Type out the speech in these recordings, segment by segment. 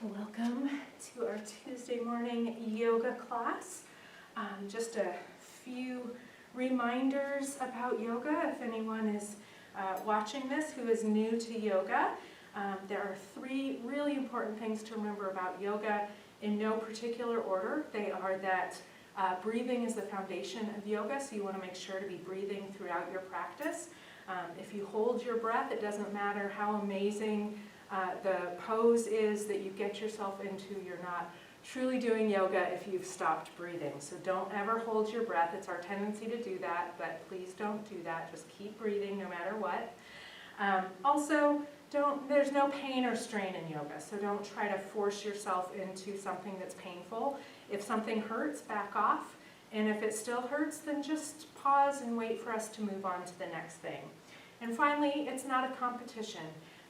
Welcome to our Tuesday morning yoga class. Just a few reminders about yoga if anyone is watching this who is new to yoga. There are three really important things to remember about yoga in no particular order. They are that breathing is the foundation of yoga, so you want to make sure to be breathing throughout your practice. If you hold your breath, it doesn't matter how amazing the pose is that you get yourself into, you're not truly doing yoga if you've stopped breathing. So don't ever hold your breath. It's our tendency to do that, but please don't do that. Just keep breathing no matter what. Also, there's no pain or strain in yoga, so don't try to force yourself into something that's painful. If something hurts, back off. And if it still hurts, then just pause and wait for us to move on to the next thing. And finally, it's not a competition.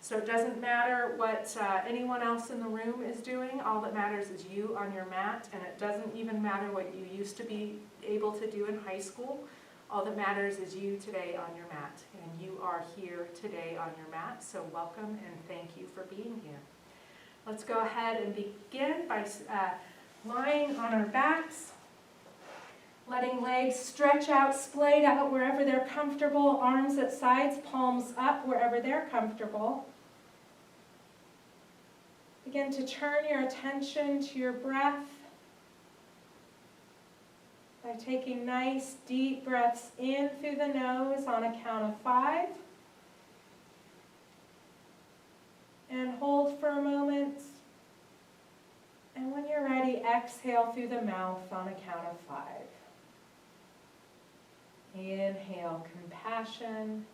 So it doesn't matter what anyone else in the room is doing. All that matters is you on your mat, and it doesn't even matter what you used to be able to do in high school. All that matters is you today on your mat, and you are here today on your mat. So welcome and thank you for being here. Let's go ahead and begin by lying on our backs, letting legs stretch out, splayed out wherever they're comfortable, arms at sides, palms up wherever they're comfortable. Begin to turn your attention to your breath by taking nice deep breaths in through the nose on a count of 5. And hold for a moment. And when you're ready, exhale through the mouth on a count of 5. Inhale, compassion.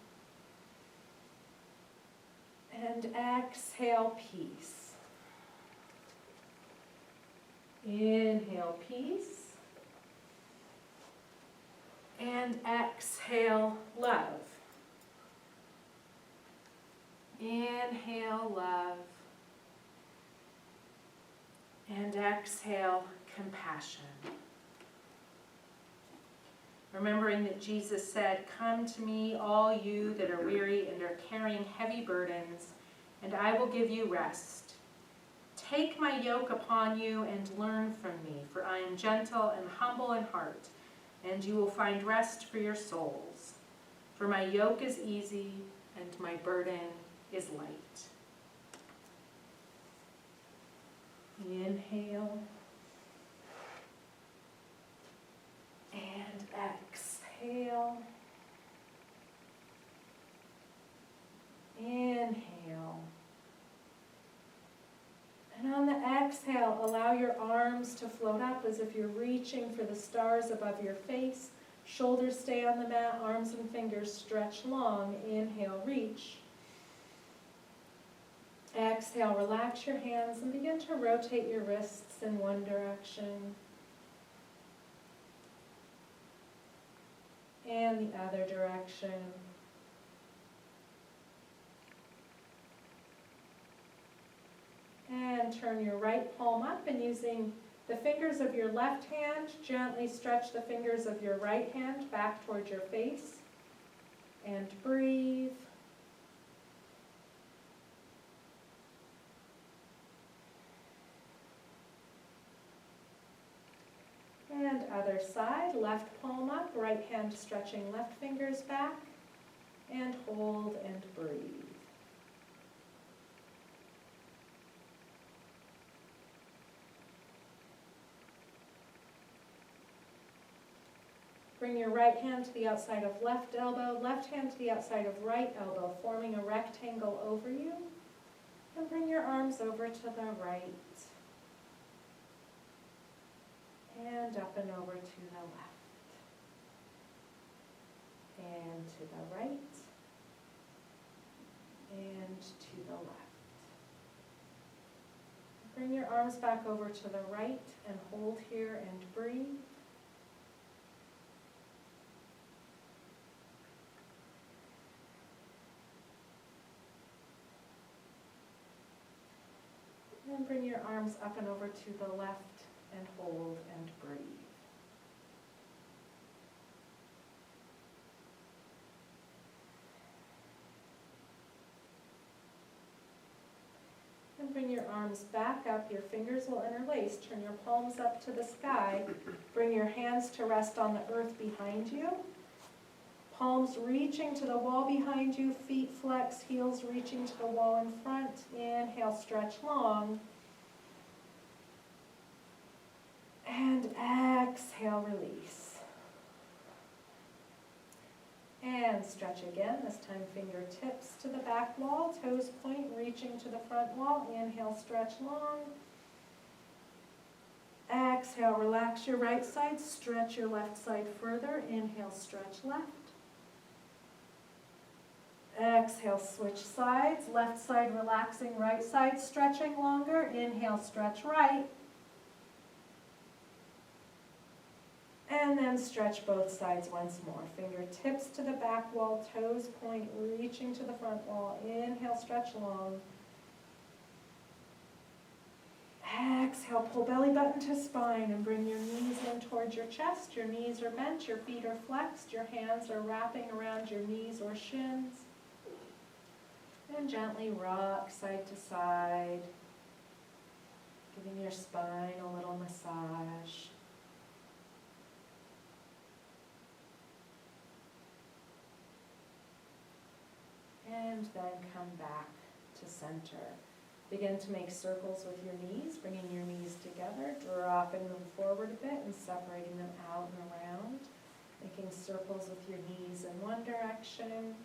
And exhale, peace. Inhale, peace. And exhale, love. Inhale, love. And exhale, compassion. Remembering that Jesus said, "Come to me, all you that are weary and are carrying heavy burdens, and I will give you rest. Take my yoke upon you and learn from me, for I am gentle and humble in heart, and you will find rest for your souls. For my yoke is easy and my burden is light." Inhale. And exhale. Inhale. And on the exhale, allow your arms to float up as if you're reaching for the stars above your face. Shoulders stay on the mat, arms and fingers stretch long. Inhale, reach. Exhale, relax your hands and begin to rotate your wrists in one direction and the other direction. And turn your right palm up, and using the fingers of your left hand, gently stretch the fingers of your right hand back towards your face. And breathe. And other side, left palm up, right hand stretching left fingers back. And hold and breathe. Bring your right hand to the outside of left elbow, left hand to the outside of right elbow, forming a rectangle over you. And bring your arms over to the right. And up and over to the left. And to the right. And to the left. Bring your arms back over to the right and hold here and breathe. And bring your arms up and over to the left and hold and breathe. And bring your arms arms back up, your fingers will interlace. Turn your palms up to the sky. Bring your hands to rest on the earth behind you. Palms reaching to the wall behind you, feet flex, heels reaching to the wall in front. Inhale, stretch long. And exhale, release. And stretch again, this time fingertips to the back wall, toes point, reaching to the front wall. Inhale, stretch long. Exhale, relax your right side, stretch your left side further. Inhale, stretch left. Exhale, switch sides, left side relaxing, right side stretching longer. Inhale, stretch right. And then stretch both sides once more. Fingertips to the back wall, toes point, reaching to the front wall. Inhale, stretch long. Exhale, pull belly button to spine and bring your knees in towards your chest. Your knees are bent, your feet are flexed, your hands are wrapping around your knees or shins. And gently rock side to side, giving your spine a little massage. And then come back to center. Begin to make circles with your knees, bringing your knees together, dropping them forward a bit and separating them out and around. Making circles with your knees in one direction.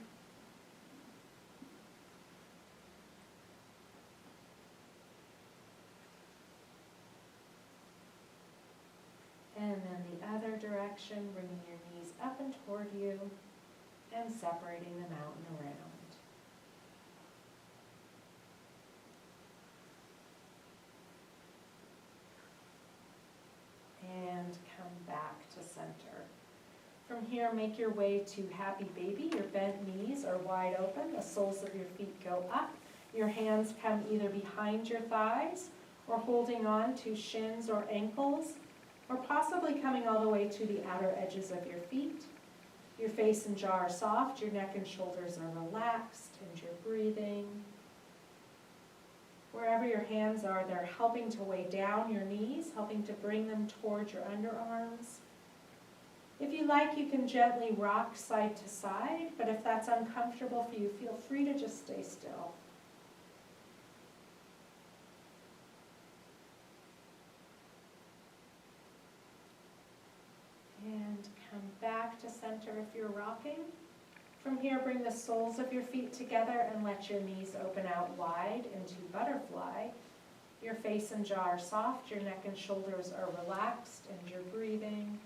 And then the other direction, bringing your knees up and toward you and separating them out and around. And come back to center. From here, make your way to happy baby. Your bent knees are wide open. The soles of your feet go up. Your hands come either behind your thighs or holding on to shins or ankles, or possibly coming all the way to the outer edges of your feet. Your face and jaw are soft, your neck and shoulders are relaxed, and you're breathing. Wherever your hands are, they're helping to weigh down your knees, helping to bring them towards your underarms. If you like, you can gently rock side to side, but if that's uncomfortable for you, feel free to just stay still. And come back to center if you're rocking. From here, bring the soles of your feet together and let your knees open out wide into butterfly. Your face and jaw are soft, your neck and shoulders are relaxed, and you're breathing.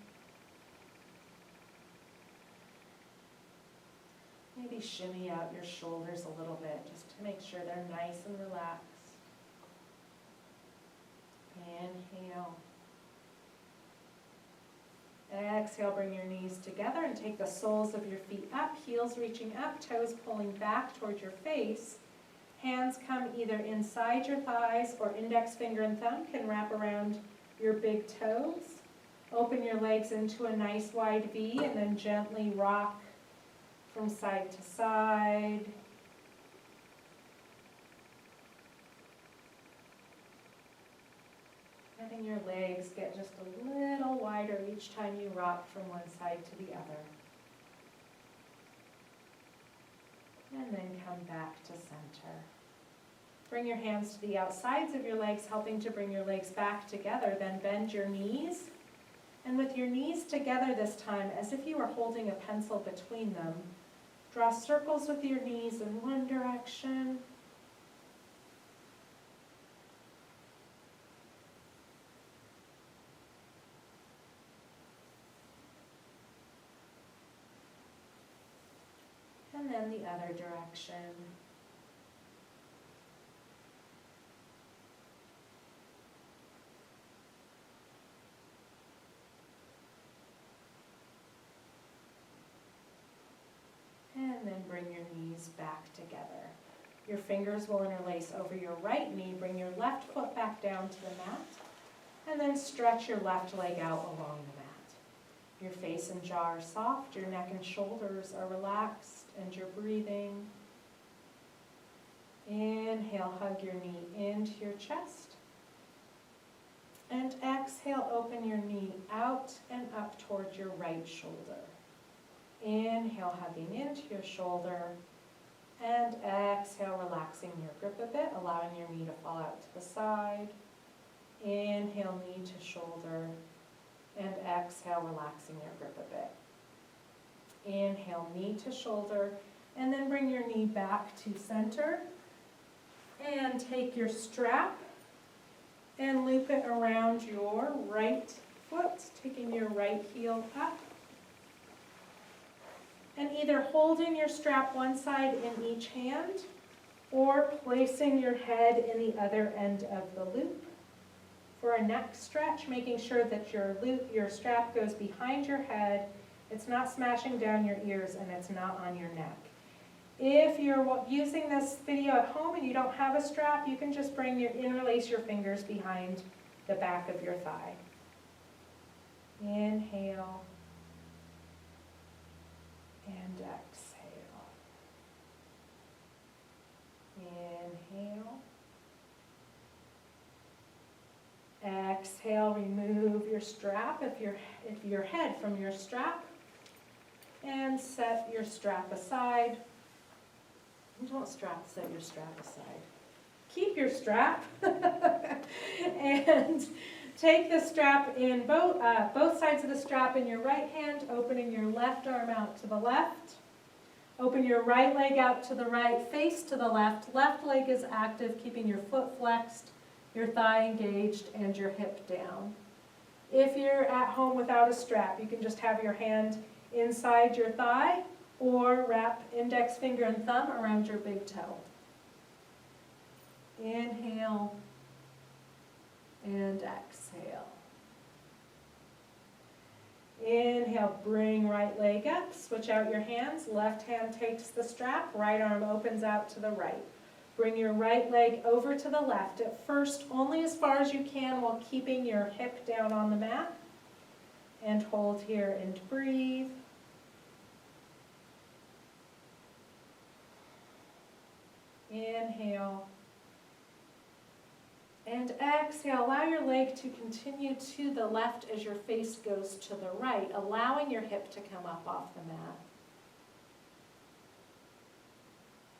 Maybe shimmy out your shoulders a little bit just to make sure they're nice and relaxed. Inhale. Exhale, bring your knees together and take the soles of your feet up, heels reaching up, toes pulling back toward your face. Hands come either inside your thighs or index finger and thumb can wrap around your big toes. Open your legs into a nice wide V and then gently rock from side to side. Letting your legs get just a little wider each time you rock from one side to the other. And then come back to center. Bring your hands to the outsides of your legs, helping to bring your legs back together. Then bend your knees. And with your knees together this time, as if you were holding a pencil between them, draw circles with your knees in one direction. And then the other direction. And then bring your knees back together. Your fingers will interlace over your right knee. Bring your left foot back down to the mat. And then stretch your left leg out along the mat. Your face and jaw are soft, your neck and shoulders are relaxed, and you're breathing. Inhale, hug your knee into your chest. And exhale, open your knee out and up towards your right shoulder. Inhale, hugging into your shoulder. And exhale, relaxing your grip a bit, allowing your knee to fall out to the side. Inhale, knee to shoulder. And exhale, relaxing your grip a bit. Inhale, knee to shoulder. And then bring your knee back to center. And take your strap and loop it around your right foot, taking your right heel up. And either holding your strap one side in each hand or placing your head in the other end of the loop. For a neck stretch, making sure that your strap goes behind your head, it's not smashing down your ears, and it's not on your neck. If you're using this video at home and you don't have a strap, you can just interlace your fingers behind the back of your thigh. Inhale and exhale. Inhale. Exhale, remove your strap, if your head from your strap, and set your strap aside. Don't set your strap aside. Keep your strap and take the strap in both sides of the strap in your right hand, opening your left arm out to the left. Open your right leg out to the right, face to the left. Left leg is active, keeping your foot flexed, your thigh engaged, and your hip down. If you're at home without a strap, you can just have your hand inside your thigh or wrap index finger and thumb around your big toe. Inhale and exhale. Inhale, bring right leg up, switch out your hands. Left hand takes the strap, right arm opens out to the right. Bring your right leg over to the left. At first, only as far as you can while keeping your hip down on the mat. And hold here and breathe. Inhale. And exhale, allow your leg to continue to the left as your face goes to the right, allowing your hip to come up off the mat.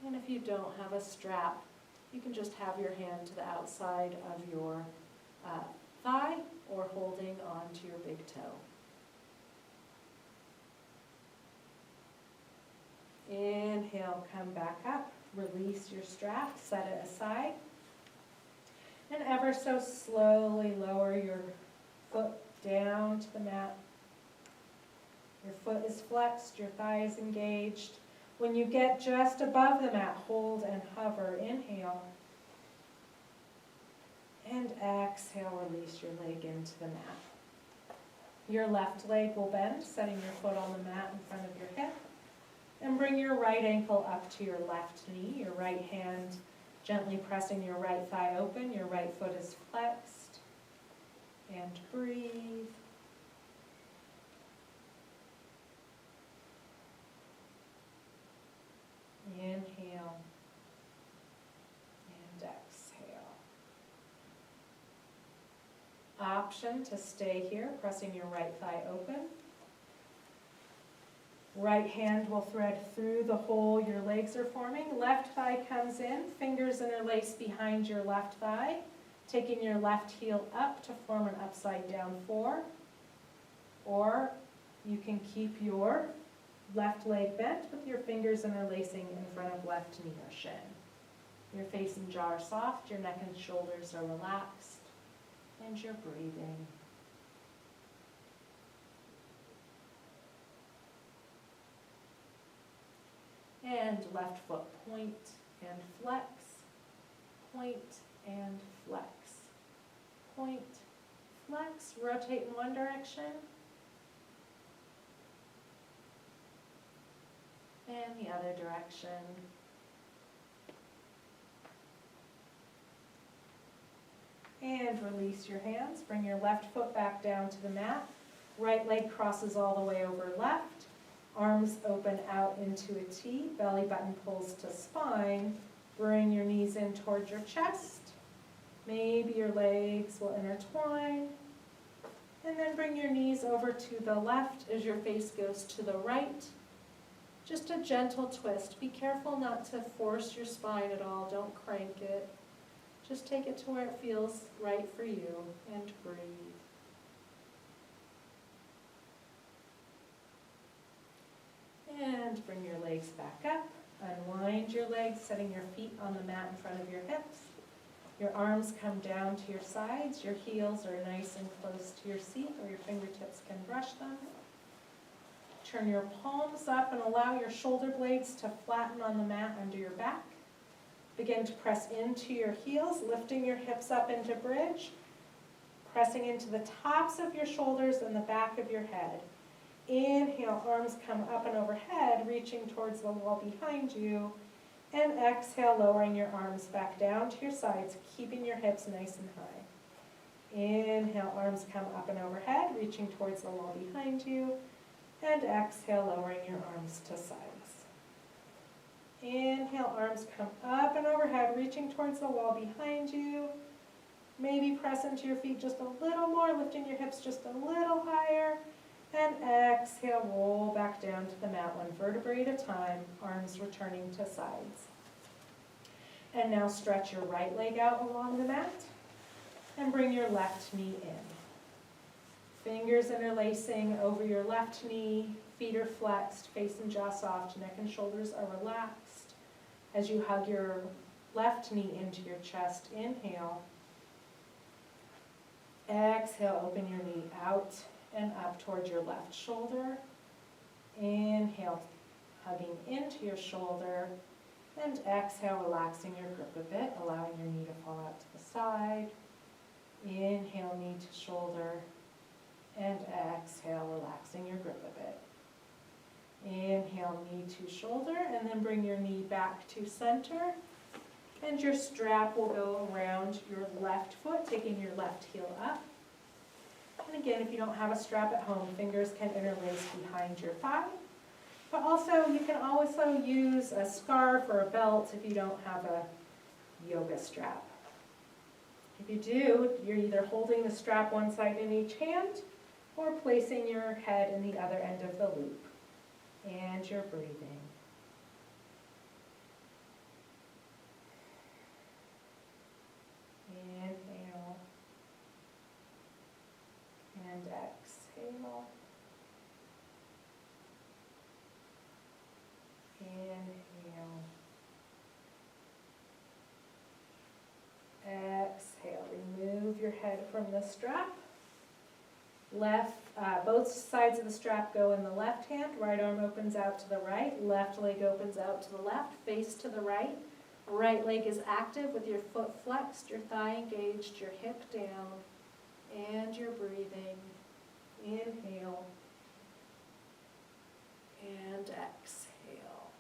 And if you don't have a strap, you can just have your hand to the outside of your thigh or holding onto your big toe. Inhale, come back up, release your strap, set it aside. And ever so slowly lower your foot down to the mat. Your foot is flexed, your thigh is engaged. When you get just above the mat, hold and hover. Inhale. And exhale, release your leg into the mat. Your left leg will bend, setting your foot on the mat in front of your hip. And bring your right ankle up to your left knee, your right hand gently pressing your right thigh open, your right foot is flexed. And breathe. Inhale. And exhale. Option to stay here, pressing your right thigh open. Right hand will thread through the hole your legs are forming. Left thigh comes in, fingers interlace behind your left thigh, taking your left heel up to form an upside down 4. Or you can keep your left leg bent with your fingers interlacing in front of left knee or shin. Your face and jaw are soft, your neck and shoulders are relaxed, and you're breathing. And left foot point and flex, point and flex, point, flex, rotate in one direction, and the other direction. And release your hands, bring your left foot back down to the mat, right leg crosses all the way over left. Arms open out into a T, belly button pulls to spine, Bring your knees in towards your chest. Maybe your legs will intertwine. And then bring your knees over to the left as your face goes to the right. Just a gentle twist. Be careful not to force your spine at all. Don't crank it. Just take it to where it feels right for you and breathe. And bring your legs back up. Unwind your legs, setting your feet on the mat in front of your hips. Your arms come down to your sides. Your heels are nice and close to your seat, or your fingertips can brush them. Turn your palms up and allow your shoulder blades to flatten on the mat under your back. Begin to press into your heels, lifting your hips up into bridge, pressing into the tops of your shoulders and the back of your head. Inhale, arms come up and overhead, reaching towards the wall behind you. And exhale, lowering your arms back down to your sides, keeping your hips nice and high. Inhale, arms come up and overhead, reaching towards the wall behind you. And exhale, lowering your arms to sides. Inhale, arms come up and overhead, reaching towards the wall behind you. Maybe press into your feet just a little more, lifting your hips just a little higher. And exhale, roll back down to the mat, one vertebrae at a time, arms returning to sides. And now stretch your right leg out along the mat and bring your left knee in. Fingers interlacing over your left knee, feet are flexed, face and jaw soft, neck and shoulders are relaxed. As you hug your left knee into your chest, inhale. Exhale, open your knee out and up towards your left shoulder. Inhale, hugging into your shoulder. And exhale, relaxing your grip a bit, allowing your knee to fall out to the side. Inhale, knee to shoulder. And exhale, relaxing your grip a bit. Inhale, knee to shoulder, and then bring your knee back to center. And your strap will go around your left foot, taking your left heel up. And again, if you don't have a strap at home, fingers can interlace behind your thigh. But also, you can also use a scarf or a belt if you don't have a yoga strap. If you do, you're either holding the strap one side in each hand or placing your head in the other end of the loop. And you're breathing. Inhale. And exhale. Inhale. Exhale. Remove your head from the strap. Both sides of the strap go in the left hand. Right arm opens out to the right. Left leg opens out to the left. Face to the right. Right leg is active with your foot flexed, your thigh engaged, your hip down. And you're breathing. Inhale. And exhale.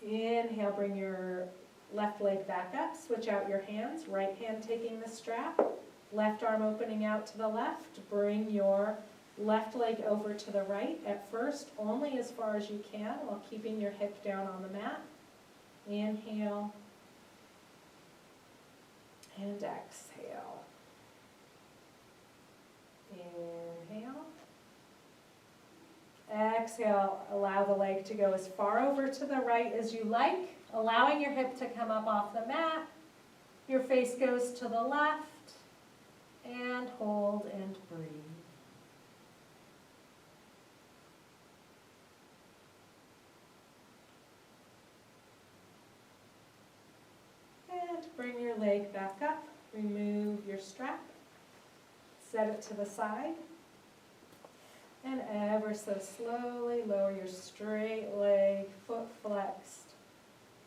Inhale, bring your left leg back up. Switch out your hands. Right hand taking the strap. Left arm opening out to the left. Bring your left leg over to the right at first, only as far as you can while keeping your hip down on the mat. Inhale. And exhale. Inhale. Exhale, allow the leg to go as far over to the right as you like, allowing your hip to come up off the mat. Your face goes to the left, and hold and breathe. And bring your leg back up, remove your strap, set it to the side, and ever so slowly lower your straight leg, foot flexed,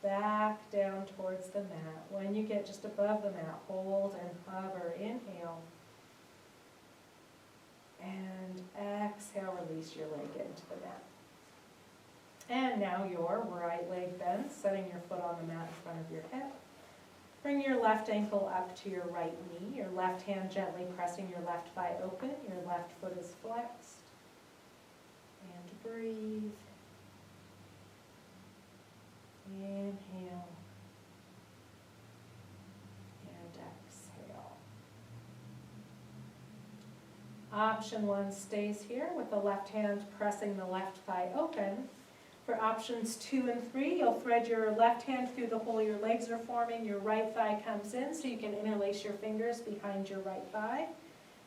back down towards the mat. When you get just above the mat, hold and hover. Inhale. And exhale, release your leg into the mat. And now your right leg bends, setting your foot on the mat in front of your hip. Bring your left ankle up to your right knee, your left hand gently pressing your left thigh open, your left foot is flexed. And breathe. Inhale. And exhale. Option 1 stays here with the left hand pressing the left thigh open. For options 2 and 3, you'll thread your left hand through the hole your legs are forming. Your right thigh comes in so you can interlace your fingers behind your right thigh,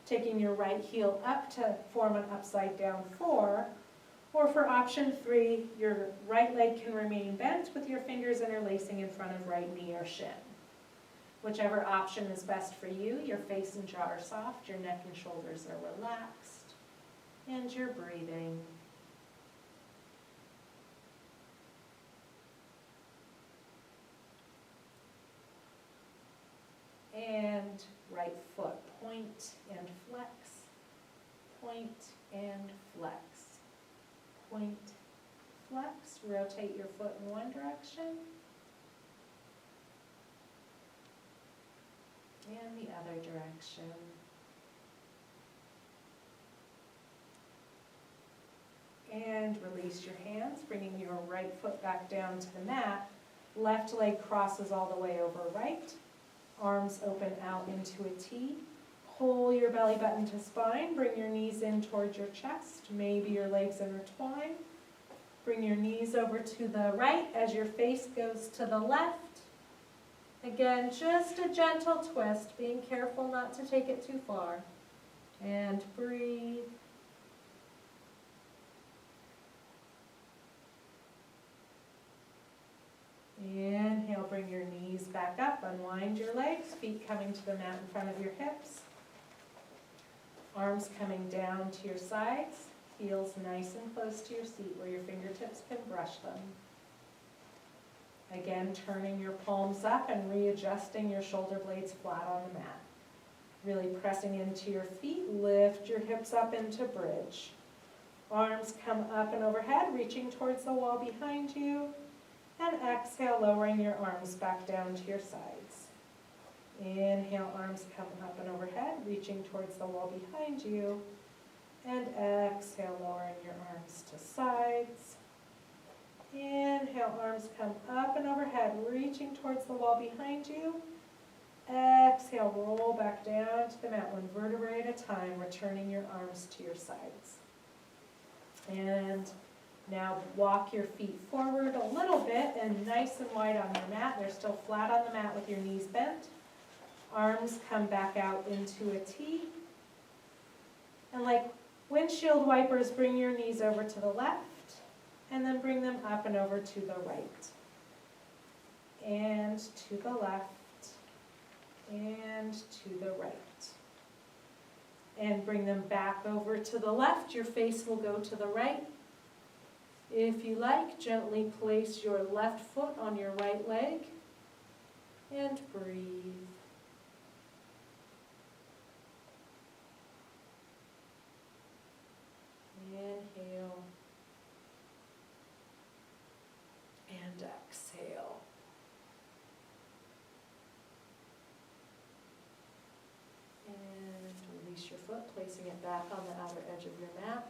taking your right heel up to form an upside down 4. Or for option 3, your right leg can remain bent with your fingers interlacing in front of right knee or shin. Whichever option is best for you, your face and jaw are soft, your neck and shoulders are relaxed, and you're breathing. And right foot, point and flex, point and flex, point, flex. Rotate your foot in one direction and the other direction. And release your hands, bringing your right foot back down to the mat. Left leg crosses all the way over right. Arms open out into a T. Pull your belly button to spine. Bring your knees in towards your chest. Maybe your legs intertwine. Bring your knees over to the right as your face goes to the left. Again, just a gentle twist, being careful not to take it too far. And breathe. Inhale, bring your knees back up, unwind your legs, feet coming to the mat in front of your hips. Arms coming down to your sides, heels nice and close to your seat where your fingertips can brush them. Again, turning your palms up and readjusting your shoulder blades flat on the mat. Really pressing into your feet, lift your hips up into bridge. Arms come up and overhead, reaching towards the wall behind you. And exhale, lowering your arms back down to your sides. Inhale, arms come up and overhead, reaching towards the wall behind you. And exhale, lowering your arms to sides. Inhale, arms come up and overhead, reaching towards the wall behind you. Exhale, roll back down to the mat, one vertebrae at a time, returning your arms to your sides. And now walk your feet forward a little bit and nice and wide on your mat. They're still flat on the mat with your knees bent. Arms come back out into a T. And like windshield wipers, bring your knees over to the left and then bring them up and over to the right. And to the left and to the right. And bring them back over to the left. Your face will go to the right. If you like, gently place your left foot on your right leg and breathe. Inhale and exhale. And release your foot, placing it back on the outer edge of your mat.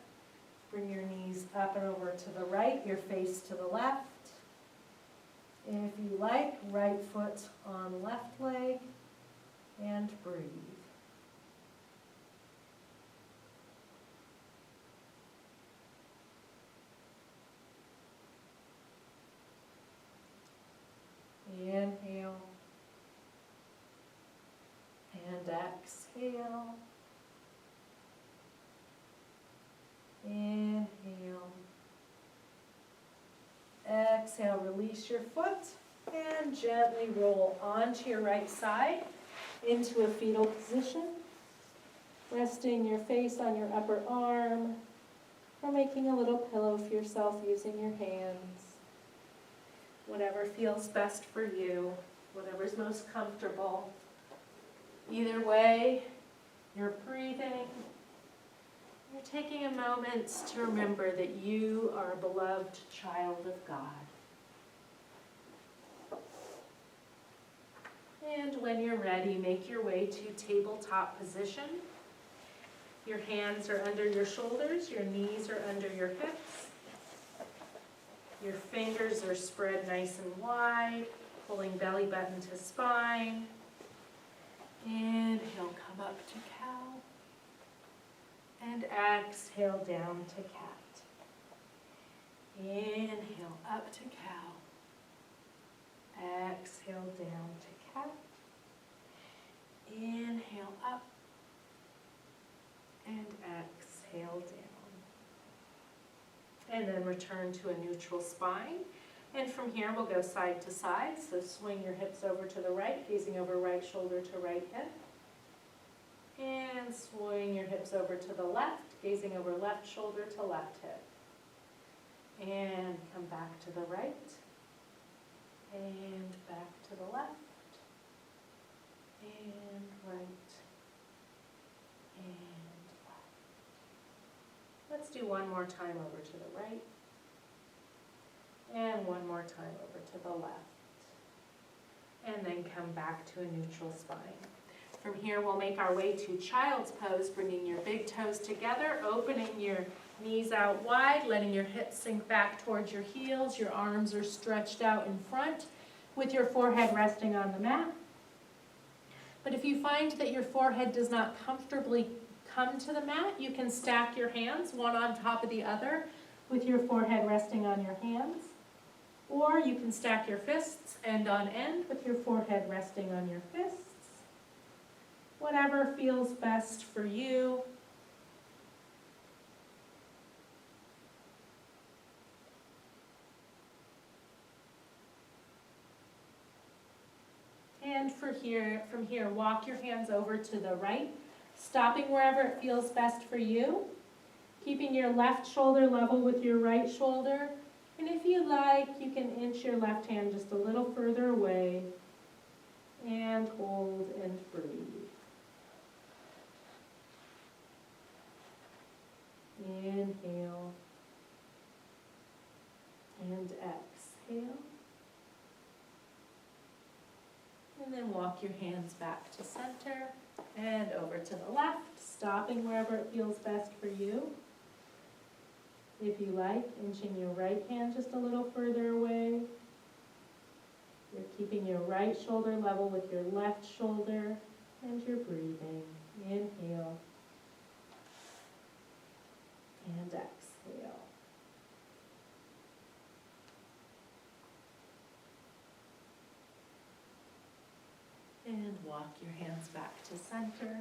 Bring your knees up and over to the right, your face to the left. And if you like, right foot on left leg, and breathe. Inhale, and exhale. Inhale. Exhale, release your foot and gently roll onto your right side into a fetal position. Resting your face on your upper arm or making a little pillow for yourself using your hands. Whatever feels best for you, whatever's most comfortable. Either way, you're breathing. You're taking a moment to remember that you are a beloved child of God. And when you're ready, make your way to tabletop position. Your hands are under your shoulders, your knees are under your hips. Your fingers are spread nice and wide, pulling belly button to spine. Inhale, come up to cow. And exhale down to cat. Inhale, up to cow. Exhale down to cat. Inhale up. And exhale down. And then return to a neutral spine. And from here we'll go side to side. So swing your hips over to the right, gazing over right shoulder to right hip. And swing your hips over to the left, gazing over left shoulder to left hip. And come back to the right. And back to the left. And right. And left. Let's do one more time over to the right. And one more time over to the left. And then come back to a neutral spine. From here, we'll make our way to child's pose, bringing your big toes together, opening your knees out wide, letting your hips sink back towards your heels. Your arms are stretched out in front with your forehead resting on the mat. But if you find that your forehead does not comfortably come to the mat, you can stack your hands one on top of the other with your forehead resting on your hands. Or you can stack your fists end on end with your forehead resting on your fists. Whatever feels best for you. And from here, walk your hands over to the right, stopping wherever it feels best for you, keeping your left shoulder level with your right shoulder. And if you like, you can inch your left hand just a little further away and hold and breathe. Inhale and exhale. And then walk your hands back to center and over to the left, stopping wherever it feels best for you. If you like, inching your right hand just a little further away. You're keeping your right shoulder level with your left shoulder, and you're breathing. Inhale and exhale. And walk your hands back to center.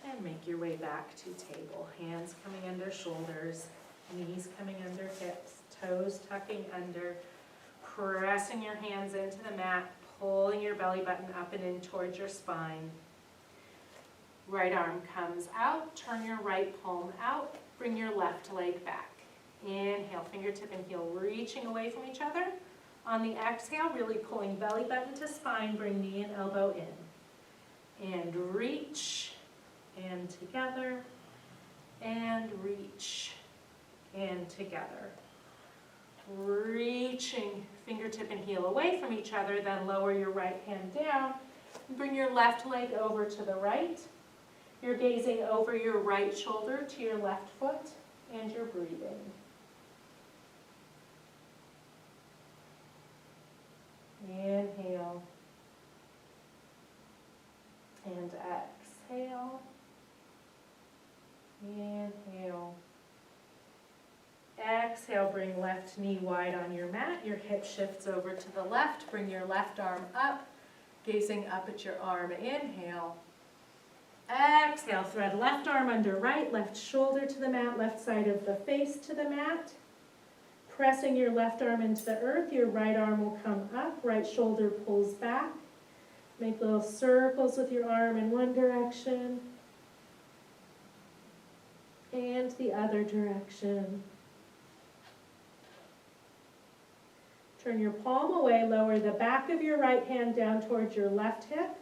And make your way back to table. Hands coming under shoulders, knees coming under hips, toes tucking under, pressing your hands into the mat, pulling your belly button up and in towards your spine. Right arm comes out, turn your right palm out, bring your left leg back. Inhale, fingertip and heel reaching away from each other. On the exhale, really pulling belly button to spine, bring knee and elbow in. And reach, and together, and reach, and together. Reaching fingertip and heel away from each other, then lower your right hand down. Bring your left leg over to the right. You're gazing over your right shoulder to your left foot, and you're breathing. Inhale. And exhale. Inhale. Exhale, bring left knee wide on your mat. Your hip shifts over to the left. Bring your left arm up, gazing up at your arm. Inhale. Exhale, thread left arm under right, left shoulder to the mat, left side of the face to the mat. Pressing your left arm into the earth, your right arm will come up, right shoulder pulls back. Make little circles with your arm in one direction and the other direction. Turn your palm away, lower the back of your right hand down towards your left hip.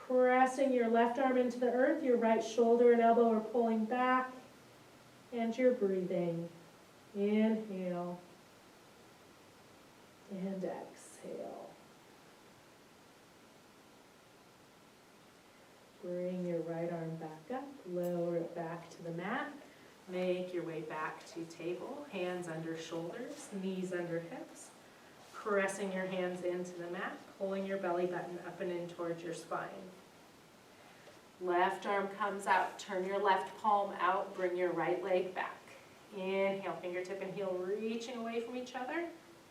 Pressing your left arm into the earth, your right shoulder and elbow are pulling back, and you're breathing. Inhale and exhale. Bring your right arm back up, lower it back to the mat. Make your way back to table, hands under shoulders, knees under hips, pressing your hands into the mat, pulling your belly button up and in towards your spine. Left arm comes out, turn your left palm out, bring your right leg back. Inhale, fingertip and heel reaching away from each other.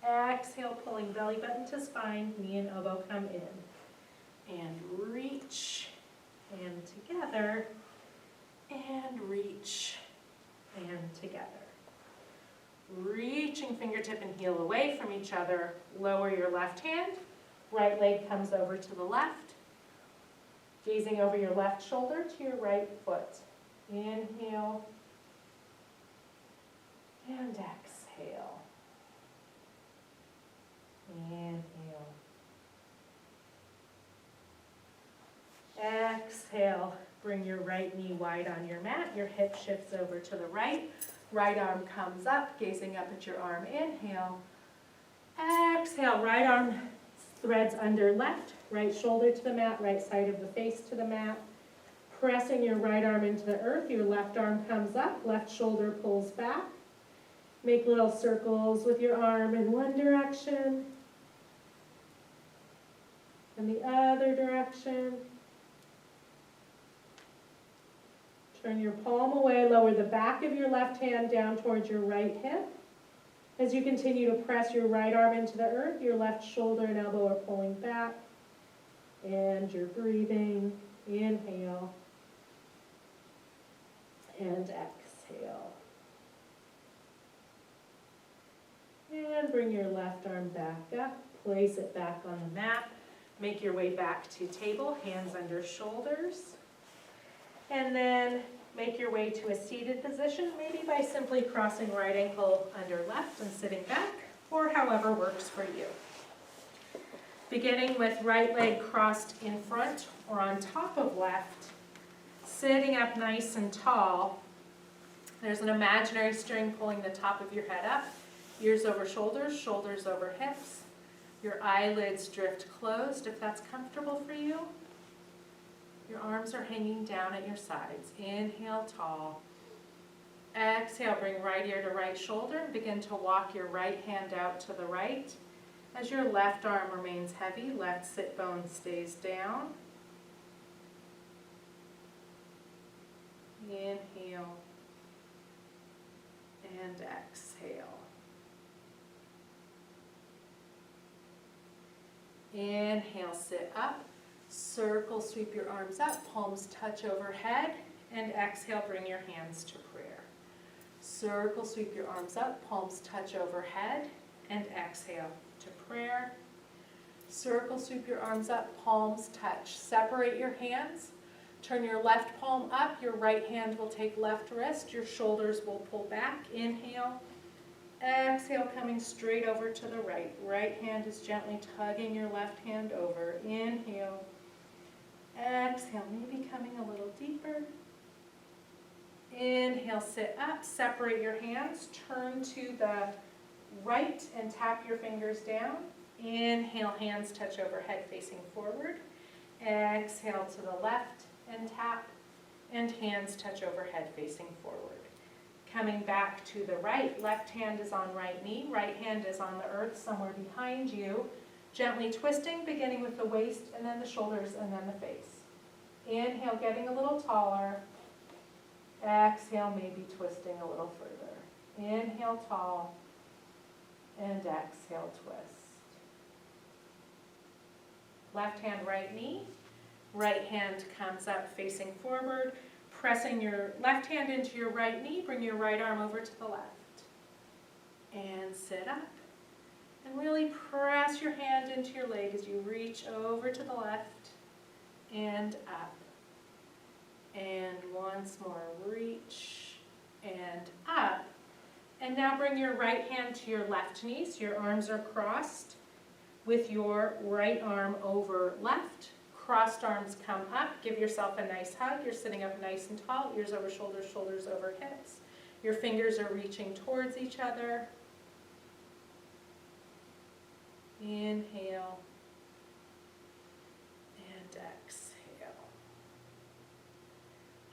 Exhale, pulling belly button to spine, knee and elbow come in. And reach, and together, and reach, and together. Reaching fingertip and heel away from each other, lower your left hand, right leg comes over to the left, gazing over your left shoulder to your right foot. Inhale, and exhale. Inhale. Exhale. Bring your right knee wide on your mat. Your hip shifts over to the right. Right arm comes up, gazing up at your arm. Inhale. Exhale. Right arm threads under left. Right shoulder to the mat. Right side of the face to the mat. Pressing your right arm into the earth. Your left arm comes up. Left shoulder pulls back. Make little circles with your arm in one direction and the other direction. Turn your palm away, lower the back of your left hand down towards your right hip. As you continue to press your right arm into the earth, your left shoulder and elbow are pulling back. And you're breathing. Inhale. And exhale. And bring your left arm back up. Place it back on the mat. Make your way back to table, hands under shoulders. And then make your way to a seated position, maybe by simply crossing right ankle under left and sitting back, or however works for you. Beginning with right leg crossed in front or on top of left, sitting up nice and tall. There's an imaginary string pulling the top of your head up, ears over shoulders, shoulders over hips. Your eyelids drift closed if that's comfortable for you. Your arms are hanging down at your sides. Inhale, tall. Exhale, bring right ear to right shoulder and begin to walk your right hand out to the right. As your left arm remains heavy, left sit bone stays down. Inhale and exhale. Inhale, sit up. Circle, sweep your arms up, palms touch overhead, and exhale, bring your hands to prayer. Circle, sweep your arms up, palms touch overhead, and exhale to prayer. Circle, sweep your arms up, palms touch. Separate your hands. Turn your left palm up, your right hand will take left wrist, your shoulders will pull back. Inhale. Exhale, coming straight over to the right. Right hand is gently tugging your left hand over. Inhale. Exhale, maybe coming a little deeper. Inhale, sit up, separate your hands, turn to the right and tap your fingers down. Inhale, hands touch overhead facing forward. Exhale to the left and tap, and hands touch overhead facing forward. Coming back to the right, left hand is on right knee, right hand is on the earth somewhere behind you. Gently twisting, beginning with the waist and then the shoulders and then the face. Inhale, getting a little taller. Exhale, maybe twisting a little further. Inhale, tall, and exhale, twist. Left hand, right knee. Right hand comes up facing forward. Pressing your left hand into your right knee, bring your right arm over to the left. And sit up. And really press your hand into your leg as you reach over to the left and up. And once more, reach and up. And now bring your right hand to your left knee, so your arms are crossed with your right arm over left. Crossed arms come up. Give yourself a nice hug. You're sitting up nice and tall, ears over shoulders, shoulders over hips. Your fingers are reaching towards each other. Inhale and exhale.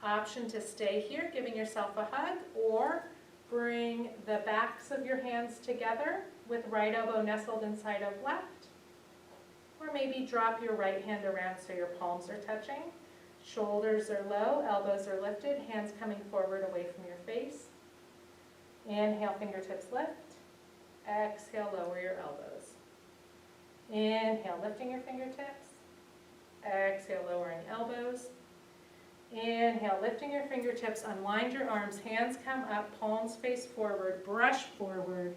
Option to stay here, giving yourself a hug, or bring the backs of your hands together with right elbow nestled inside of left. Or maybe drop your right hand around so your palms are touching. Shoulders are low, elbows are lifted, hands coming forward away from your face. Inhale, fingertips lift. Exhale, lower your elbows. Inhale, lifting your fingertips. Exhale, lowering elbows. Inhale, lifting your fingertips, unwind your arms, hands come up, palms face forward, brush forward,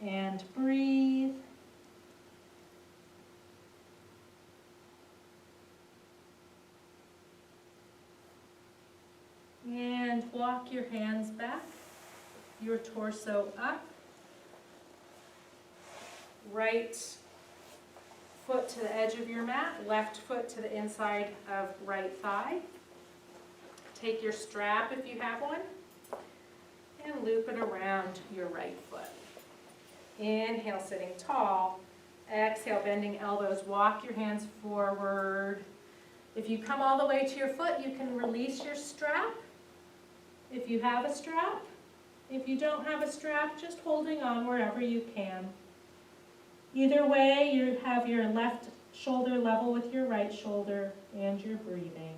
and breathe. And walk your hands back, your torso up. Right foot to the edge of your mat, left foot to the inside of right thigh. Take your strap if you have one, and loop it around your right foot. Inhale, sitting tall. Exhale, bending elbows, walk your hands forward. If you come all the way to your foot, you can release your strap. If you have a strap, if you don't have a strap, just holding on wherever you can. Either way, you have your left shoulder level with your right shoulder, and you're breathing.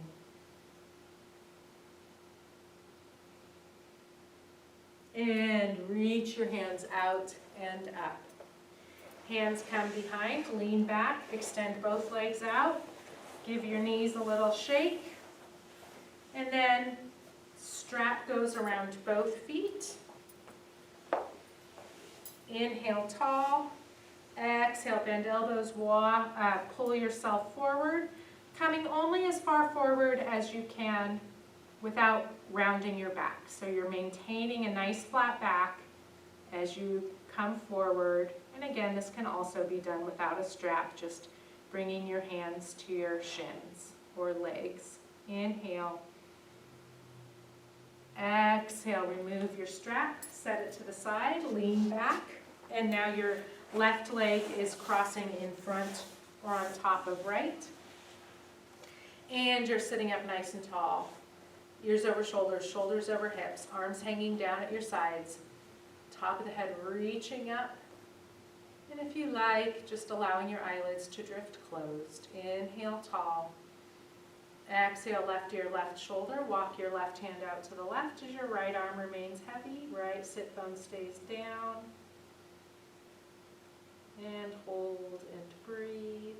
And reach your hands out and up. Hands come behind, lean back, extend both legs out. Give your knees a little shake. And then strap goes around both feet. Inhale, tall. Exhale, bend elbows, walk, pull yourself forward, coming only as far forward as you can without rounding your back. So you're maintaining a nice flat back as you come forward. And again, this can also be done without a strap, just bringing your hands to your shins or legs. Inhale. Exhale, remove your strap, set it to the side, lean back, and now your left leg is crossing in front or on top of right. And you're sitting up nice and tall. Ears over shoulders, shoulders over hips, arms hanging down at your sides. Top of the head reaching up. And if you like, just allowing your eyelids to drift closed. Inhale, tall. Exhale, left ear, left shoulder. Walk your left hand out to the left as your right arm remains heavy. Right sit bone stays down. And hold and breathe.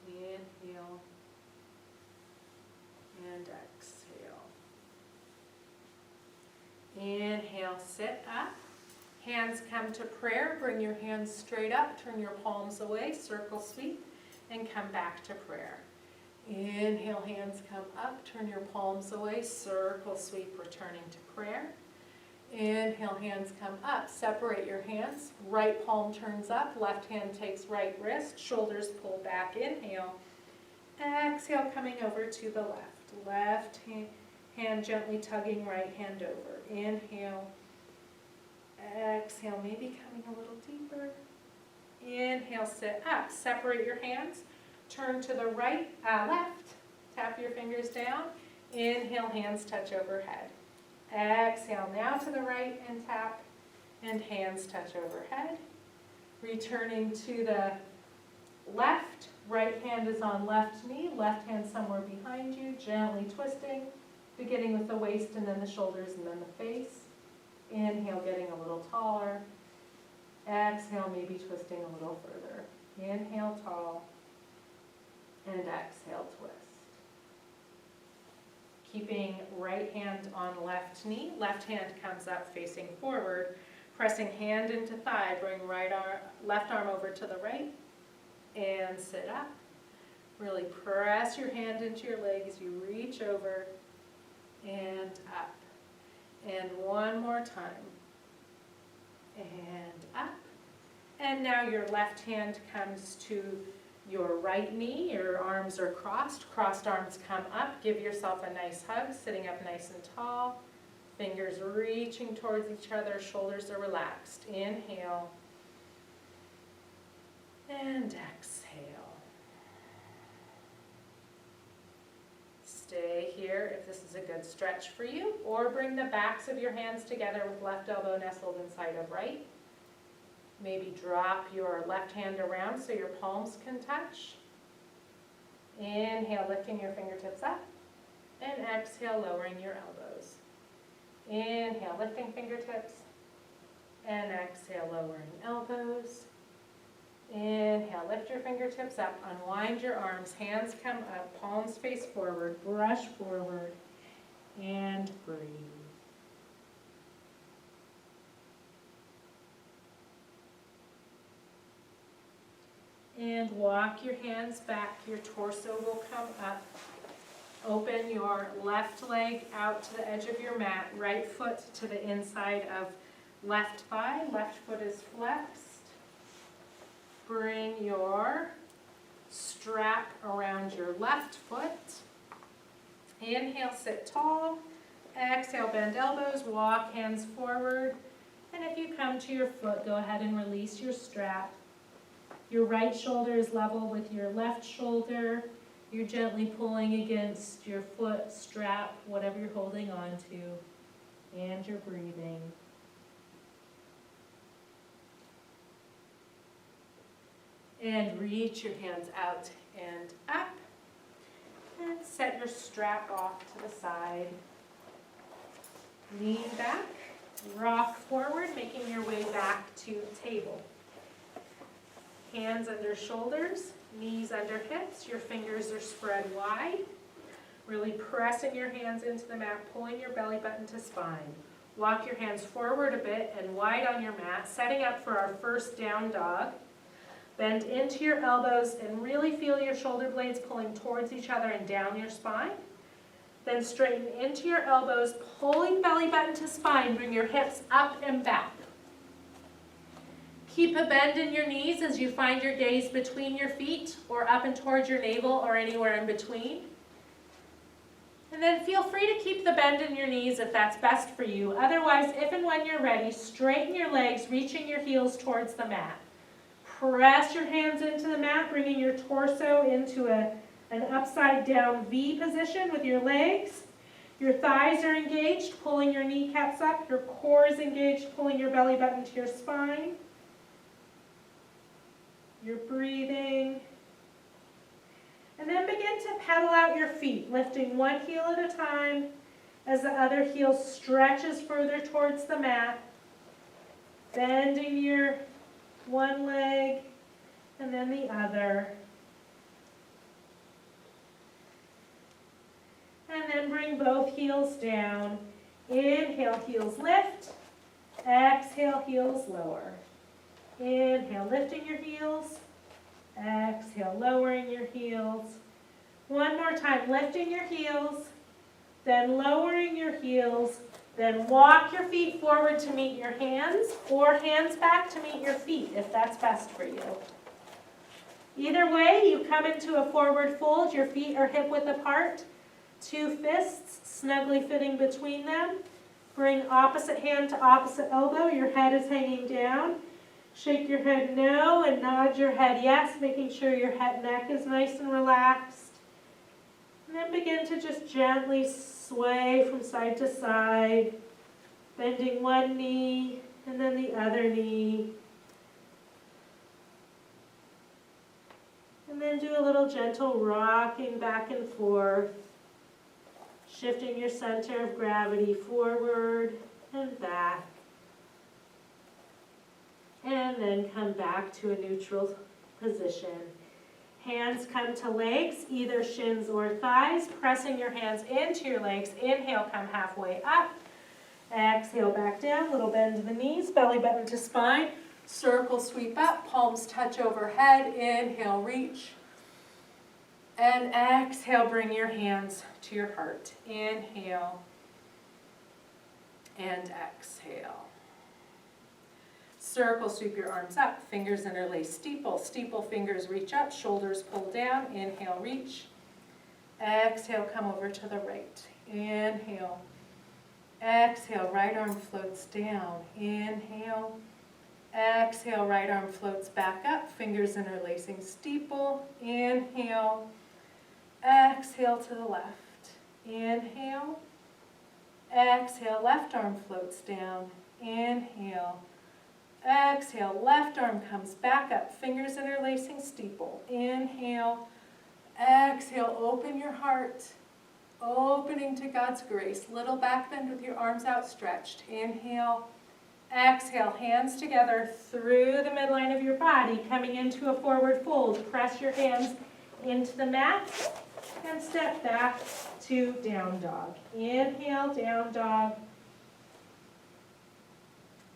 Inhale and exhale. Inhale, sit up. Hands come to prayer. Bring your hands straight up. Turn your palms away. Circle sweep and come back to prayer. Inhale, hands come up. Turn your palms away. Circle sweep, returning to prayer. Inhale, hands come up. Separate your hands. Right palm turns up. Left hand takes right wrist. Shoulders pull back. Inhale. Exhale, coming over to the left. Left hand gently tugging right hand over. Inhale. Exhale, maybe coming a little deeper. Inhale, sit up. Separate your hands. Turn to the right, left. Tap your fingers down. Inhale, hands touch overhead. Exhale, now to the right and tap, and hands touch overhead. Returning to the left, right hand is on left knee, left hand somewhere behind you, gently twisting, beginning with the waist and then the shoulders and then the face. Inhale, getting a little taller. Exhale, maybe twisting a little further. Inhale, tall, and exhale, twist. Keeping right hand on left knee, left hand comes up facing forward, pressing hand into thigh, bring left arm over to the right, and sit up. Really press your hand into your leg as you reach over and up. And one more time. And up. And now your left hand comes to your right knee, your arms are crossed arms come up, give yourself a nice hug, sitting up nice and tall, fingers reaching towards each other, shoulders are relaxed. Inhale and exhale. is a good stretch for you. Or bring the backs of your hands together with left elbow nestled inside of right. Maybe drop your left hand around so your palms can touch. Inhale, lifting your fingertips up. And exhale, lowering your elbows. Inhale, lifting fingertips. And exhale, lowering elbows. Inhale, lift your fingertips up, unwind your arms, hands come up, palms face forward, brush forward, and breathe. And walk your hands back, your torso will come up. Open your left leg out to the edge of your mat, right foot to the inside of left thigh, left foot is flexed. Bring your strap around your left foot. Inhale, sit tall. Exhale, bend elbows, walk hands forward. And if you come to your foot, go ahead and release your strap. Your right shoulder is level with your left shoulder. You're gently pulling against your foot, strap, whatever you're holding on to. And you're breathing. And reach your hands out and up. And set your strap off to the side. Lean back, rock forward, making your way back to table. Hands under shoulders, knees under hips, your fingers are spread wide. Really pressing your hands into the mat, pulling your belly button to spine. Walk your hands forward a bit and wide on your mat, setting up for our first down dog. Bend into your elbows and really feel your shoulder blades pulling towards each other and down your spine. Then straighten into your elbows, pulling belly button to spine. Bring your hips up and back. Keep a bend in your knees as you find your gaze between your feet or up and towards your navel or anywhere in between. And then feel free to keep the bend in your knees if that's best for you. Otherwise, if and when you're ready, straighten your legs, reaching your heels towards the mat. Press your hands into the mat, bringing your torso into an upside down V position with your legs. Your thighs are engaged, pulling your kneecaps up. Your core is engaged, pulling your belly button to your spine. You're breathing. And then begin to pedal out your feet, lifting one heel at a time as the other heel stretches further towards the mat. Bending your one leg and then the other. And then bring both heels down. Inhale, heels lift. Exhale, heels lower. Inhale, lifting your heels. Exhale, lowering your heels. One more time, lifting your heels, then lowering your heels. Then walk your feet forward to meet your hands, or hands back to meet your feet, if that's best for you. Either way, you come into a forward fold. Your feet are hip width apart. Two fists snugly fitting between them. Bring opposite hand to opposite elbow. Your head is hanging down. Shake your head no and nod your head yes, making sure your head neck is nice and relaxed. And then begin to just gently sway from side to side, bending one knee and then the other knee. And then do a little gentle rocking back and forth, shifting your center of gravity forward and back. And then come back to a neutral position. Hands come to legs, either shins or thighs, pressing your hands into your legs. Inhale, come halfway up. Exhale, back down, little bend to the knees, belly button to spine. Circle, sweep up, palms touch overhead. Inhale, reach. And exhale, bring your hands to your heart. Inhale and exhale. Circle, sweep your arms up, fingers interlace, steeple. Steeple, fingers reach up, shoulders pull down. Inhale, reach. Exhale, come over to the right. Inhale. Exhale, right arm floats down. Inhale. Exhale, right arm floats back up, fingers interlacing, steeple. Inhale. Exhale to the left. Inhale. Exhale, left arm floats down. Inhale. Exhale, left arm comes back up, fingers interlacing, steeple. Inhale. Exhale, open your heart, opening to God's grace. Little back bend with your arms outstretched. Inhale. Exhale, hands together through the midline of your body, coming into a forward fold. Press your hands into the mat and step back to down dog. Inhale, down dog.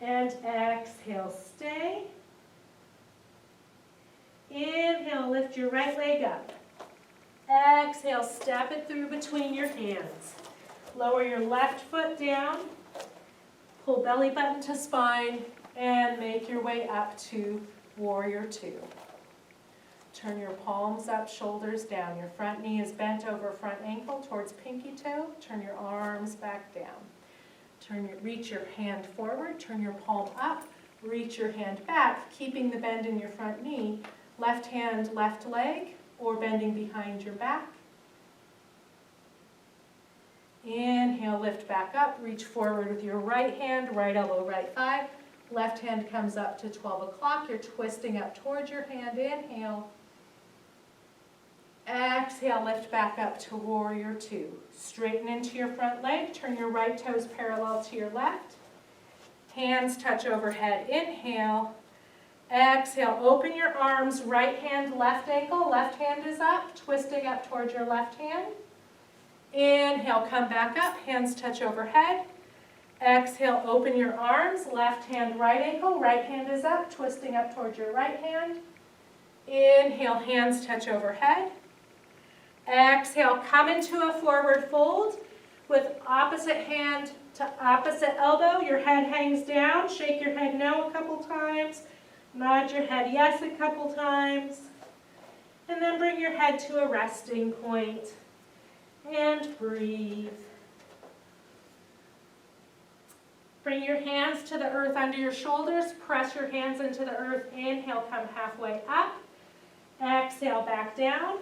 And exhale, stay. Inhale, lift your right leg up. Exhale, step it through between your hands. Lower your left foot down. Pull belly button to spine and make your way up to warrior two. Turn your palms up, shoulders down. Your front knee is bent over front ankle towards pinky toe. Turn your arms back down. Reach your hand forward, turn your palm up, reach your hand back, keeping the bend in your front knee. Left hand, left leg, or bending behind your back. Inhale, lift back up, reach forward with your right hand, right elbow, right thigh. Left hand comes up to 12 o'clock. You're twisting up towards your hand. Inhale. Exhale, lift back up to warrior two. Straighten into your front leg. Turn your right toes parallel to your left. Hands touch overhead. Inhale. Exhale, open your arms, right hand, left ankle. Left hand is up, twisting up towards your left hand. Inhale, come back up, hands touch overhead. Exhale, open your arms, left hand, right ankle. Right hand is up, twisting up towards your right hand. Inhale, hands touch overhead. Exhale, come into a forward fold with opposite hand to opposite elbow. Your head hangs down. Shake your head no a couple times. Nod your head yes a couple times. And then bring your head to a resting point. And breathe. Bring your hands to the earth under your shoulders. Press your hands into the earth. Inhale, come halfway up. Exhale, back down.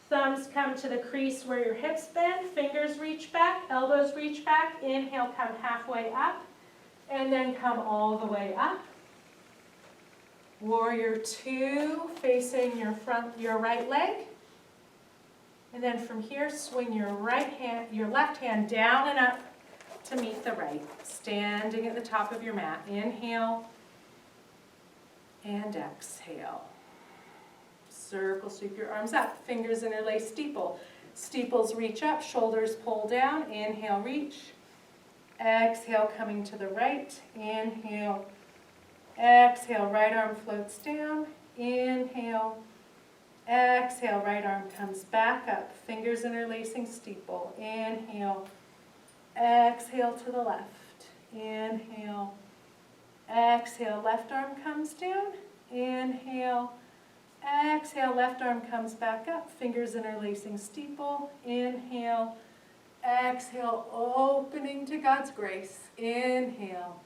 Thumbs come to the crease where your hips bend. Fingers reach back. Elbows reach back. Inhale, come halfway up. And then come all the way up. Warrior two, facing your right leg. And then from here, swing your left hand down and up to meet the right. Standing at the top of your mat. Inhale and exhale. Circle, sweep your arms up. Fingers interlace, steeple. Steeples reach up, shoulders pull down. Inhale, reach. Exhale, coming to the right. Inhale. Exhale, right arm floats down. Inhale. Exhale, right arm comes back up. Fingers interlacing, steeple. Inhale. Exhale to the left. Inhale. Exhale, left arm comes down. Inhale. Exhale, left arm comes back up. Fingers interlacing, steeple. Inhale. Exhale, opening to God's grace. Inhale.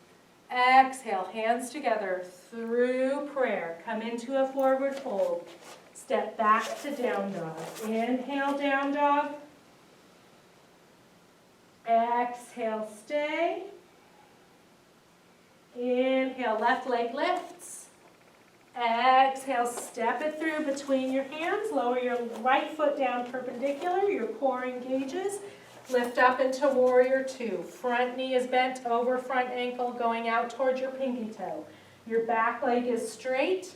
Exhale, hands together through prayer. Come into a forward fold. Step back to down dog. Inhale, down dog. Exhale, stay. Inhale, left leg lifts. Exhale, step it through between your hands. Lower your right foot down perpendicular. Your core engages. Lift up into warrior two. Front knee is bent over front ankle going out towards your pinky toe. Your back leg is straight.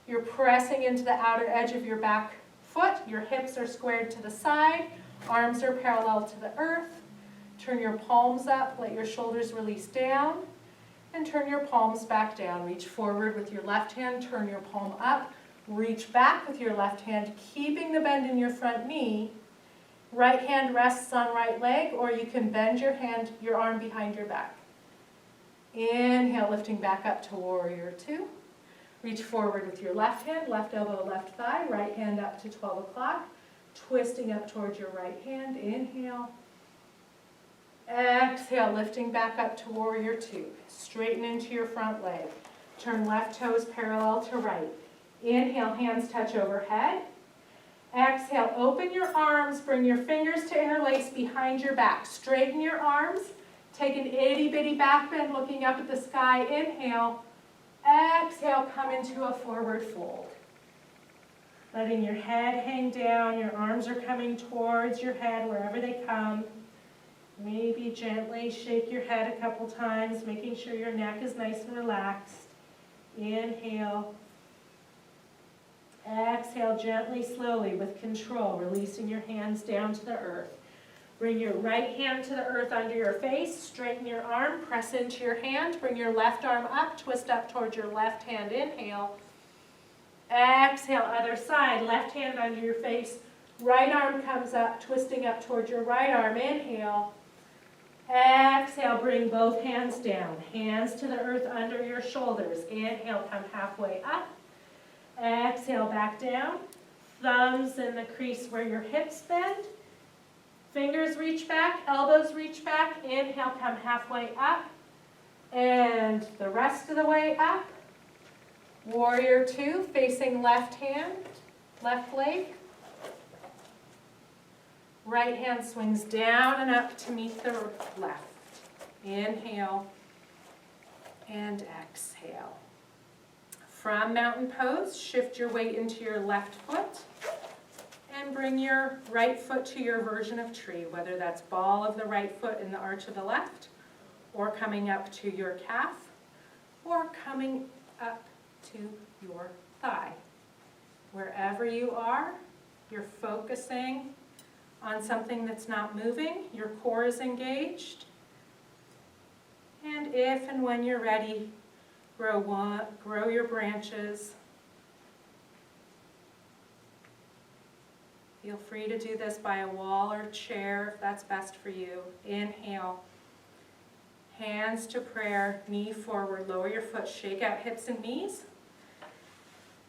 You're pressing into the outer edge of your back foot. Your hips are squared to the side. Arms are parallel to the earth. Turn your palms up. Let your shoulders release down. And turn your palms back down. Reach forward with your left hand. Turn your palm up. Reach back with your left hand, keeping the bend in your front knee. Right hand rests on right leg, or you can bend your arm behind your back. Inhale, lifting back up to warrior two. Reach forward with your left hand, left elbow, left thigh, right hand up to 12 o'clock, twisting up towards your right hand. Inhale. Exhale, lifting back up to warrior two. Straighten into your front leg. Turn left toes parallel to right. Inhale, hands touch overhead. Exhale, open your arms, bring your fingers to interlace behind your back. Straighten your arms, take an itty bitty back bend looking up at the sky. Inhale, exhale, come into a forward fold. Letting your head hang down, your arms are coming towards your head wherever they come. Maybe gently shake your head a couple times, making sure your neck is nice and relaxed. Inhale. Exhale gently, slowly, with control, releasing your hands down to the earth. Bring your right hand to the earth under your face, straighten your arm, press into your hand, bring your left arm up, twist up towards your left hand, inhale. Exhale, other side, left hand under your face, right arm comes up, twisting up towards your right arm, inhale. Exhale, bring both hands down, hands to the earth under your shoulders. Inhale, come halfway up. Exhale, back down. Thumbs in the crease where your hips bend. Fingers reach back, elbows reach back. Inhale, come halfway up. And the rest of the way up. Warrior two, facing left hand, left leg. Right hand swings down and up to meet the left. Inhale and exhale. From mountain pose, shift your weight into your left foot and bring your right foot to your version of tree, whether that's ball of the right foot in the arch of the left, or coming up to your calf, or coming up to your thigh. Wherever you are, you're focusing on something that's not moving, your core is engaged, and if and when you're ready, grow your branches. Feel free to do this by a wall or chair if that's best for you. Inhale. Hands to prayer, knee forward, lower your foot, shake out hips and knees.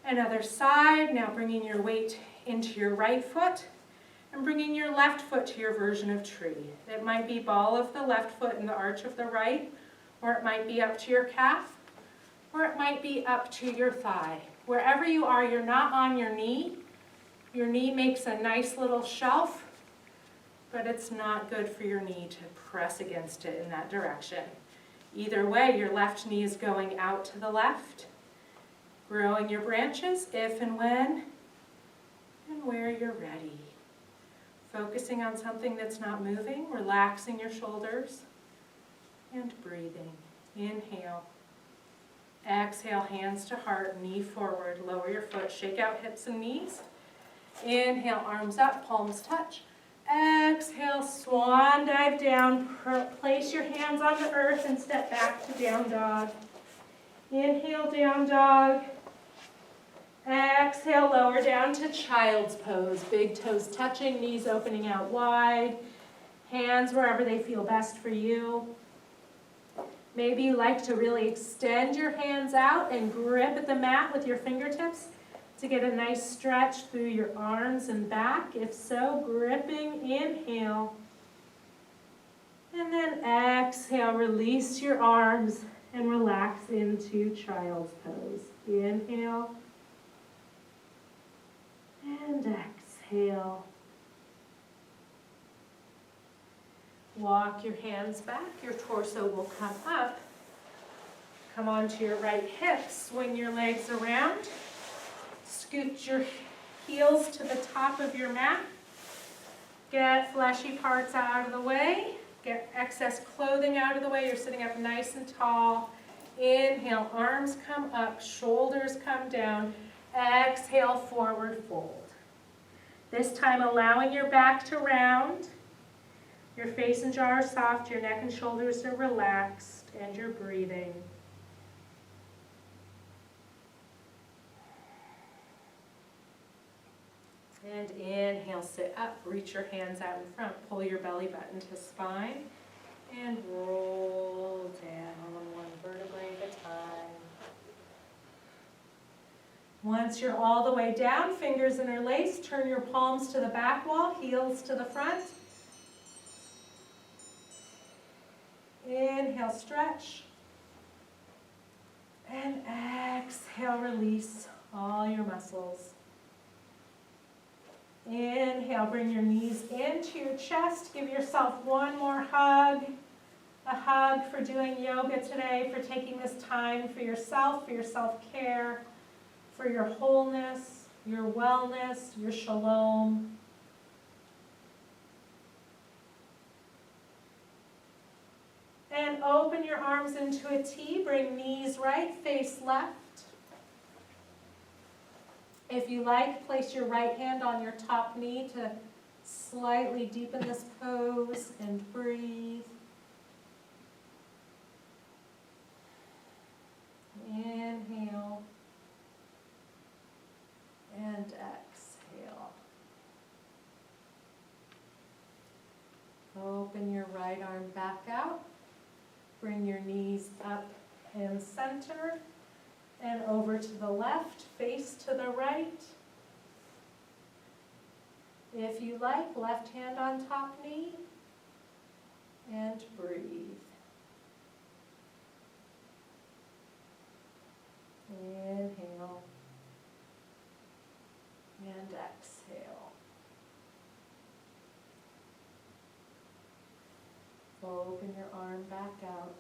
And other side, now bringing your weight into your right foot and bringing your left foot to your version of tree. It might be ball of the left foot in the arch of the right, or it might be up to your calf, or it might be up to your thigh. Wherever you are, you're not on your knee. Your knee makes a nice little shelf, but it's not good for your knee to press against it in that direction. Either way, your left knee is going out to the left, growing your branches if and when and where you're ready. Focusing on something that's not moving, relaxing your shoulders, and breathing. Inhale. Exhale, hands to heart, knee forward, lower your foot, shake out hips and knees. Inhale, arms up, palms touch. Exhale, swan dive down, place your hands on the earth and step back to down dog. Inhale, down dog. Exhale, lower down to child's pose. Big toes touching, knees opening out wide. Hands wherever they feel best for you. Maybe you like to really extend your hands out and grip at the mat with your fingertips to get a nice stretch through your arms and back. If so, gripping, inhale. And then exhale, release your arms and relax into child's pose. Inhale. And exhale. Walk your hands back, your torso will come up. Come onto your right hip, swing your legs around. Scoot your heels to the top of your mat. Get fleshy parts out of the way. Get excess clothing out of the way. You're sitting up nice and tall. Inhale, arms come up, shoulders come down. Exhale, forward fold. This time allowing your back to round. Your face and jaw are soft, your neck and shoulders are relaxed, and you're breathing. And inhale, sit up, reach your hands out in front, pull your belly button to spine, and roll down one vertebrae at a time. Once you're all the way down, fingers interlaced, turn your palms to the back wall, heels to the front. Inhale, stretch. And exhale, release all your muscles. Inhale, bring your knees into your chest. Give yourself one more hug. A hug for doing yoga today, for taking this time for yourself, for your self-care, for your wholeness, your wellness, your shalom. And open your arms into a T. Bring knees right, face left. If you like, place your right hand on your top knee to slightly deepen this pose and breathe. Inhale and exhale. Open your right arm back out. Bring your knees up and center and over to the left, face to the right. If you like, left hand on top knee and breathe. Inhale and exhale. Open your arm back out.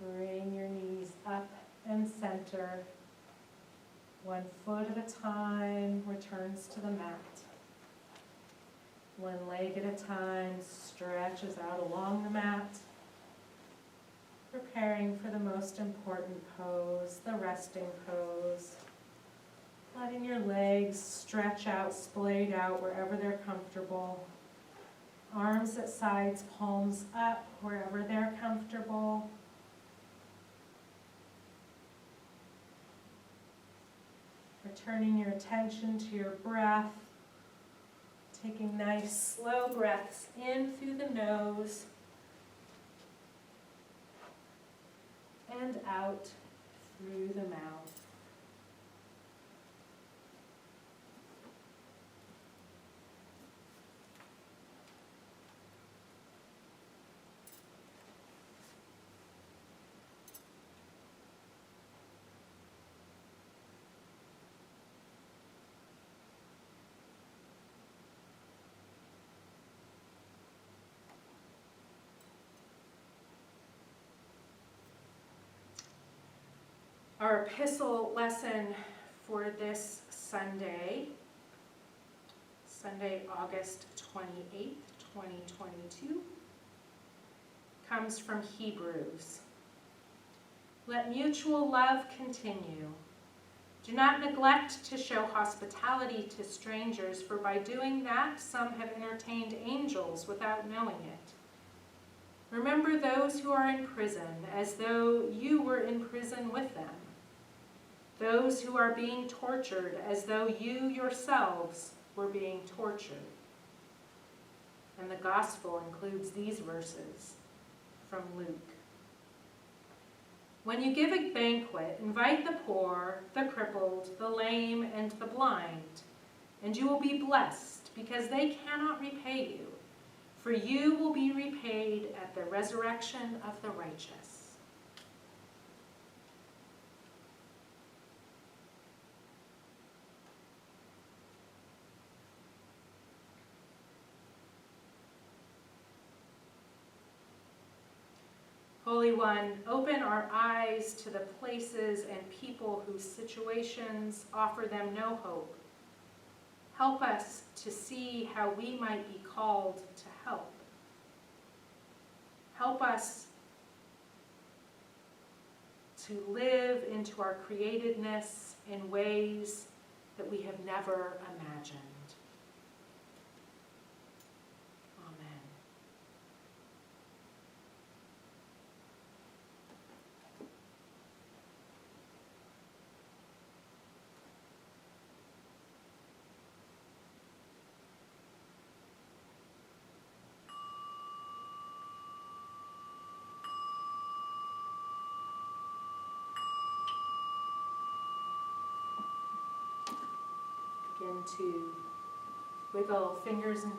Bring your knees up and center. One foot at a time returns to the mat. One leg at a time stretches out along the mat. Preparing for the most important pose, the resting pose. Letting your legs stretch out, splayed out wherever they're comfortable. Arms at sides, palms up wherever they're comfortable. Returning your attention to your breath. Taking nice, slow breaths in through the nose. And out through the mouth. Our epistle lesson for this Sunday, August 28th, 2022, comes from Hebrews. Let mutual love continue. Do not neglect to show hospitality to strangers, for by doing that some have entertained angels without knowing it. Remember those who are in prison, as though you were in prison with them. Those who are being tortured, as though you yourselves were being tortured. And the gospel includes these verses from Luke. When you give a banquet, invite the poor, the crippled, the lame, and the blind, and you will be blessed, because they cannot repay you, for you will be repaid at the resurrection of the righteous. Holy One, open our eyes to the places and people whose situations offer them no hope. Help us to see how we might be called to help. Help us to live into our createdness in ways that we have never imagined. Begin to wiggle fingers and